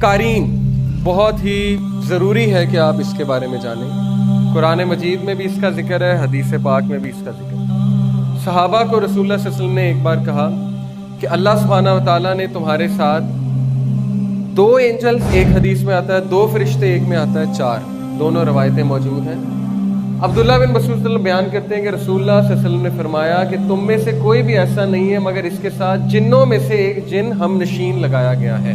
قارین بہت ہی ضروری ہے کہ آپ اس کے بارے میں جانیں. قرآن مجید میں بھی اس کا ذکر ہے، حدیث پاک میں بھی اس کا ذکر ہے. صحابہ کو رسول اللہ صلی اللہ علیہ وسلم نے ایک بار کہا کہ اللہ سبحانہ و تعالیٰ نے تمہارے ساتھ 2 اینجلز، ایک حدیث میں آتا ہے 2 فرشتے، ایک میں آتا ہے 4، دونوں روایتیں موجود ہیں. عبداللہ بن مسعود صلی اللہ علیہ وسلم بیان کرتے ہیں کہ رسول اللہ صلی اللہ علیہ وسلم نے فرمایا کہ تم میں سے کوئی بھی ایسا نہیں ہے مگر اس کے ساتھ جنوں میں سے ایک جن ہم نشین لگایا گیا ہے.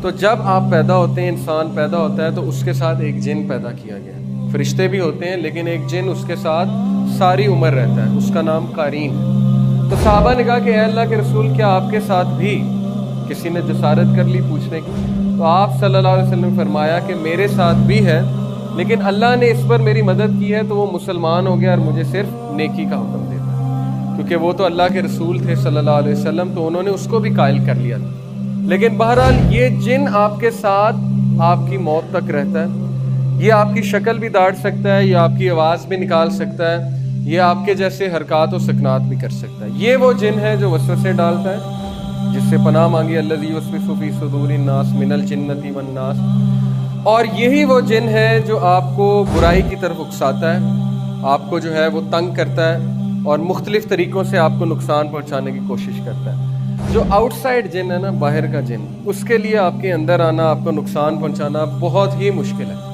تو جب آپ پیدا ہوتے ہیں، انسان پیدا ہوتا ہے تو اس کے ساتھ ایک جن پیدا کیا گیا ہے. فرشتے بھی ہوتے ہیں لیکن ایک جن اس کے ساتھ ساری عمر رہتا ہے، اس کا نام قارین ہے. تو صحابہ نے کہا کہ اے اللہ کے رسول، کیا آپ کے ساتھ بھی کسی نے جسارت کر لی پوچھنے کی؟ تو آپ صلی اللہ علیہ وسلم نے فرمایا کہ میرے ساتھ بھی ہے، لیکن اللہ نے اس پر میری مدد کی ہے تو وہ مسلمان ہو گیا اور مجھے صرف نیکی کا حکم دیتا ہے، کیونکہ وہ تو اللہ کے رسول تھے صلی اللہ علیہ وسلم، تو انہوں نے اس کو بھی قائل کر لیا تھا. لیکن بہرحال یہ جن آپ کے ساتھ آپ کی موت تک رہتا ہے. یہ آپ کی شکل بھی داڑ سکتا ہے، یہ آپ کی آواز بھی نکال سکتا ہے، یہ آپ کے جیسے حرکات و سکنات بھی کر سکتا ہے. یہ وہ جن ہے جو وسوسے ڈالتا ہے، جس سے پناہ مانگی الذی یوسوس فی صدور الناس من الجنۃ والناس. اور یہی وہ جن ہے جو آپ کو برائی کی طرف اکساتا ہے، آپ کو جو ہے وہ تنگ کرتا ہے اور مختلف طریقوں سے آپ کو نقصان پہنچانے کی کوشش کرتا ہے. جو آؤٹ سائڈ جن ہے نا، باہر کا جن، اس کے لیے آپ کے اندر آنا، آپ کو نقصان پہنچانا بہت ہی مشکل ہے.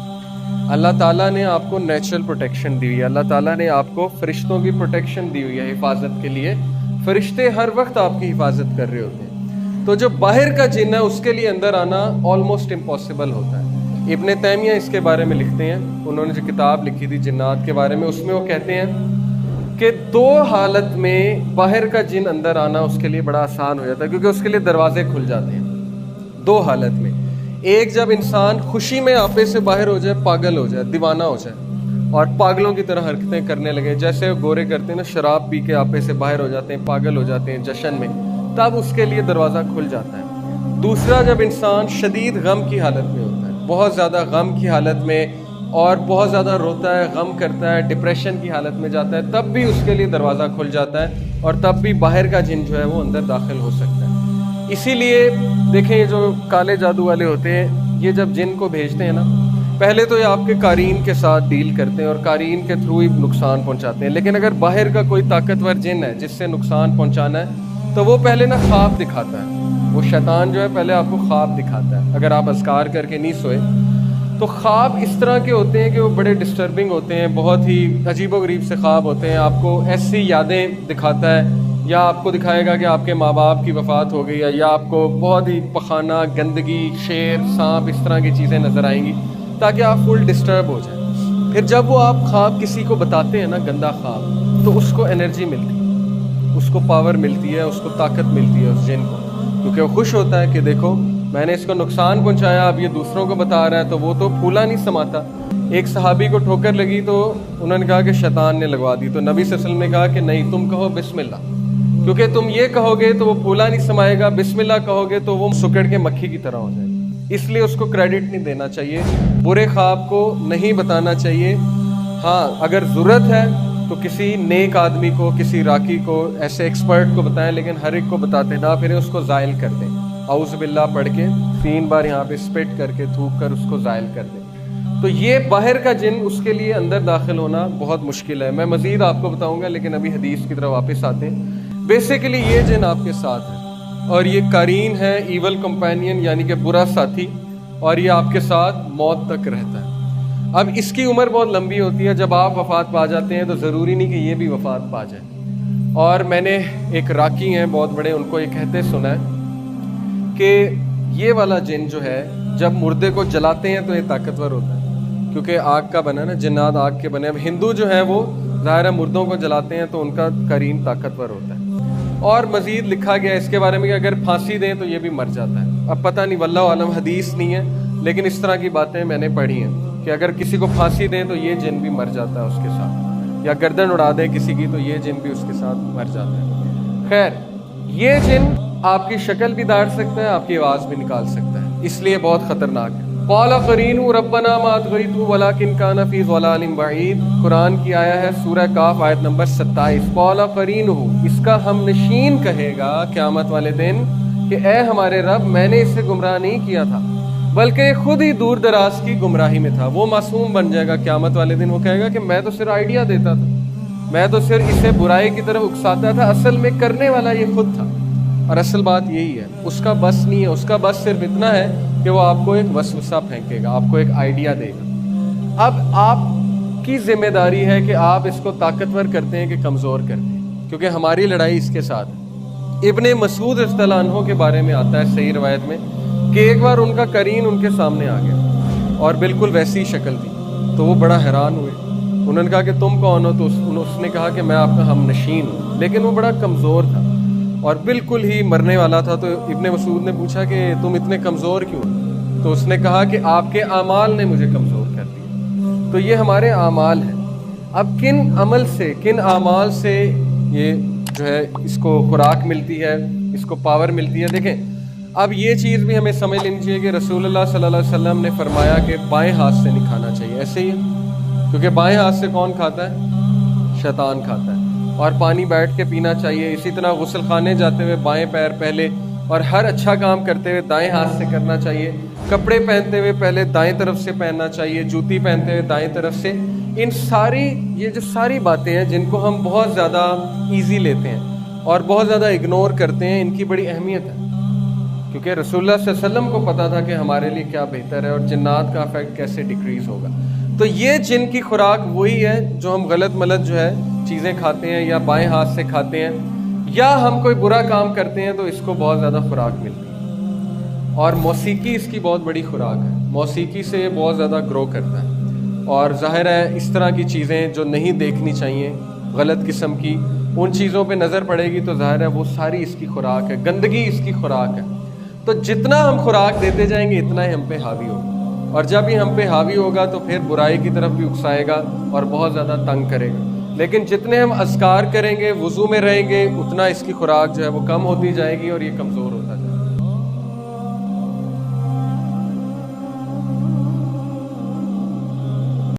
اللہ تعالیٰ نے آپ کو نیچرل پروٹیکشن دی ہوئی ہے، اللہ تعالیٰ نے آپ کو فرشتوں کی پروٹیکشن دی ہوئی ہے حفاظت کے لیے. فرشتے ہر وقت آپ کی حفاظت کر رہے ہوتے ہیں. تو جو باہر کا جن ہے اس کے لیے اندر آنا آلموسٹ امپاسبل ہوتا ہے. ابن تیمیہ اس کے بارے میں لکھتے ہیں، انہوں نے جو کتاب لکھی تھی جنات کے بارے میں، اس میں وہ کہتے ہیں کہ 2 حالت میں باہر کا جن اندر آنا اس کے لیے بڑا آسان ہو جاتا ہے، کیونکہ اس کے لیے دروازے کھل جاتے ہیں. 2 حالت میں، ایک جب انسان خوشی میں آپے سے باہر ہو جائے، پاگل ہو جائے، دیوانہ ہو جائے اور پاگلوں کی طرح حرکتیں کرنے لگے، جیسے گورے کرتے ہیں نا، شراب پی کے آپے سے باہر ہو جاتے ہیں، پاگل ہو جاتے ہیں جشن میں، تب اس کے لیے دروازہ کھل جاتا ہے. دوسرا، جب انسان شدید غم کی حالت میں ہوتا ہے، بہت زیادہ غم کی حالت میں، اور بہت زیادہ روتا ہے، غم کرتا ہے، ڈپریشن کی حالت میں جاتا ہے، تب بھی اس کے لیے دروازہ کھل جاتا ہے اور تب بھی باہر کا جن جو ہے وہ اندر داخل ہو سکتا ہے. اسی لیے دیکھیں، یہ جو کالے جادو والے ہوتے ہیں، یہ جب جن کو بھیجتے ہیں نا، پہلے تو یہ آپ کے قارین کے ساتھ ڈیل کرتے ہیں اور قارین کے تھرو ہی نقصان پہنچاتے ہیں. لیکن اگر باہر کا کوئی طاقتور جن ہے جس سے نقصان پہنچانا ہے تو وہ پہلے نا خواب دکھاتا ہے. وہ شیطان جو ہے پہلے آپ کو خواب دکھاتا ہے. اگر آپ اذکار کر کے نہیں سوئے تو خواب اس طرح کے ہوتے ہیں کہ وہ بڑے ڈسٹربنگ ہوتے ہیں، بہت ہی عجیب و غریب سے خواب ہوتے ہیں. آپ کو ایسی یادیں دکھاتا ہے، یا آپ کو دکھائے گا کہ آپ کے ماں باپ کی وفات ہو گئی ہے، یا آپ کو بہت ہی پخانہ، گندگی، شیر، سانپ، اس طرح کی چیزیں نظر آئیں گی تاکہ آپ فل ڈسٹرب ہو جائیں. پھر جب وہ آپ خواب کسی کو بتاتے ہیں نا، گندا خواب، تو اس کو انرجی ملتی ہے، اس کو پاور ملتی ہے، اس کو طاقت ملتی ہے اس جن کو، کیونکہ وہ خوش ہوتا ہے کہ دیکھو میں نے اس کو نقصان پہنچایا، اب یہ دوسروں کو بتا رہا ہے تو وہ تو پھولا نہیں سماتا. ایک صحابی کو ٹھوکر لگی تو انہوں نے کہا کہ شیطان نے لگوا دی. تو نبی صلی اللہ علیہ وسلم نے کہا کہ نہیں، تم کہو بسم اللہ، کیونکہ تم یہ کہو گے تو وہ پھولا نہیں سمائے گا، بسم اللہ کہو گے تو وہ سکڑ کے مکھی کی طرح ہو جائے گا. اس لیے اس کو کریڈٹ نہیں دینا چاہیے، برے خواب کو نہیں بتانا چاہیے. ہاں اگر ضرورت ہے تو کسی نیک آدمی کو، کسی راکی کو، ایسے ایکسپرٹ کو بتائیں، لیکن ہر ایک کو بتاتے نہ پھریں، اس کو زائل کر دیں. اعوذ باللہ پڑھ کے 3 بار یہاں پہ اسپٹ کر کے تھوک کر اس کو زائل کر دیں. تو یہ باہر کا جن، اس کے لیے اندر داخل ہونا بہت مشکل ہے. میں مزید آپ کو بتاؤں گا، لیکن ابھی حدیث کی طرف واپس آتے ہیں. بیسیکلی یہ جن آپ کے ساتھ ہے اور یہ قارین ہے، ایول کمپینین، یعنی کہ برا ساتھی، اور یہ آپ کے ساتھ موت تک رہتا ہے. اب اس کی عمر بہت لمبی ہوتی ہے. جب آپ وفات پا جاتے ہیں تو ضروری نہیں کہ یہ بھی وفات پا جائے. اور میں نے ایک راکی ہیں بہت بڑے، ان کو یہ کہتے سنا ہے کہ یہ والا جن جو ہے جب مردے کو جلاتے ہیں تو یہ طاقتور ہوتا ہے، کیونکہ آگ کا بنا نا، جنات آگ کے بنے. اب ہندو جو ہے وہ ظاہر ہے مردوں کو جلاتے ہیں تو ان کا قرین طاقتور ہوتا ہے. اور مزید لکھا گیا اس کے بارے میں کہ اگر پھانسی دیں تو یہ بھی مر جاتا ہے. اب پتہ نہیں، واللہ عالم، حدیث نہیں ہے، لیکن اس طرح کی باتیں میں نے پڑھی ہیں کہ اگر کسی کو پھانسی دیں تو یہ جن بھی مر جاتا ہے اس کے ساتھ، یا گردن اڑا دیں کسی کی تو یہ جن بھی اس کے ساتھ مر جاتا ہے. خیر، یہ جن آپ کی شکل بھی داڑ سکتا ہے، آپ کی آواز بھی نکال سکتا ہے، اس لیے بہت خطرناک ہے. قال قرینہ ربنا ما اطغیتہ ولکن کان فی ضلال بعید. قرآن کی آیا ہے سورہ کاف آیت نمبر 27. قال قرینہ، اس کا ہم نشین کہے گا قیامت والے دن کہ اے ہمارے رب، میں نے اسے گمراہ نہیں کیا تھا، بلکہ خود ہی دور دراز کی گمراہی میں تھا. وہ معصوم بن جائے گا قیامت والے دن. وہ کہے گا کہ میں تو صرف آئیڈیا دیتا تھا, میں تو صرف اسے برائی کی طرف اکساتا تھا, اصل میں کرنے والا یہ خود تھا. اور اصل بات یہی ہے, اس کا بس نہیں ہے. اس کا بس صرف اتنا ہے کہ وہ آپ کو ایک وسوسہ پھینکے گا, آپ کو ایک آئیڈیا دے گا. اب آپ کی ذمہ داری ہے کہ آپ اس کو طاقتور کرتے ہیں کہ کمزور کرتے ہیں, کیونکہ ہماری لڑائی اس کے ساتھ ہے. ابن مسعود رضی اللہ عنہ کے بارے میں آتا ہے صحیح روایت میں کہ ایک بار ان کا قرین ان کے سامنے آ گیا اور بالکل ویسی شکل تھی. تو وہ بڑا حیران ہوئے. انہوں نے کہا کہ تم کون ہو؟ تو اس نے کہا کہ میں آپ کا ہم نشین ہوں. لیکن وہ بڑا کمزور تھا اور بالکل ہی مرنے والا تھا. تو ابن مسعود نے پوچھا کہ تم اتنے کمزور کیوں؟ تو اس نے کہا کہ آپ کے اعمال نے مجھے کمزور کر دیا. تو یہ ہمارے اعمال ہیں. اب کن اعمال سے یہ جو ہے اس کو خوراک ملتی ہے, اس کو پاور ملتی ہے؟ دیکھیں, اب یہ چیز بھی ہمیں سمجھ لینی چاہیے کہ رسول اللہ صلی اللہ علیہ وسلم نے فرمایا کہ بائیں ہاتھ سے نہیں کھانا چاہیے. ایسے ہی ہے, کیونکہ بائیں ہاتھ سے کون کھاتا ہے؟ شیطان کھاتا ہے. اور پانی بیٹھ کے پینا چاہیے. اسی طرح غسل خانے جاتے ہوئے بائیں پیر پہلے, اور ہر اچھا کام کرتے ہوئے دائیں ہاتھ سے کرنا چاہیے. کپڑے پہنتے ہوئے پہلے دائیں طرف سے پہننا چاہیے, جوتی پہنتے ہوئے دائیں طرف سے. یہ جو ساری باتیں ہیں جن کو ہم بہت زیادہ ایزی لیتے ہیں اور بہت زیادہ اگنور کرتے ہیں, ان کی بڑی اہمیت ہے. کیونکہ رسول اللہ صلی اللہ علیہ وسلم کو پتا تھا کہ ہمارے لیے کیا بہتر ہے اور جنات کا افیکٹ کیسے ڈیکریز ہوگا. تو یہ جن کی خوراک وہی ہے جو ہم غلط ملت جو ہے چیزیں کھاتے ہیں یا بائیں ہاتھ سے کھاتے ہیں, یا ہم کوئی برا کام کرتے ہیں تو اس کو بہت زیادہ خوراک ملتی ہے. اور موسیقی اس کی بہت بڑی خوراک ہے. موسیقی سے یہ بہت زیادہ گرو کرتا ہے. اور ظاہر ہے اس طرح کی چیزیں جو نہیں دیکھنی چاہیے, غلط قسم کی, ان چیزوں پہ نظر پڑے گی تو ظاہر ہے وہ ساری اس کی خوراک ہے. گندگی اس کی خوراک ہے. تو جتنا ہم خوراک دیتے جائیں گے اتنا ہی ہم پہ حاوی ہوگا, اور جب ہی ہم پہ حاوی ہوگا تو پھر برائی کی طرف بھی اکسائے گا اور بہت زیادہ تنگ کرے گا. لیکن جتنے ہم اذکار کریں گے, وضو میں رہیں گے, اتنا اس کی خوراک جو ہے وہ کم ہوتی جائے گی اور یہ کمزور ہوتا جائے گا.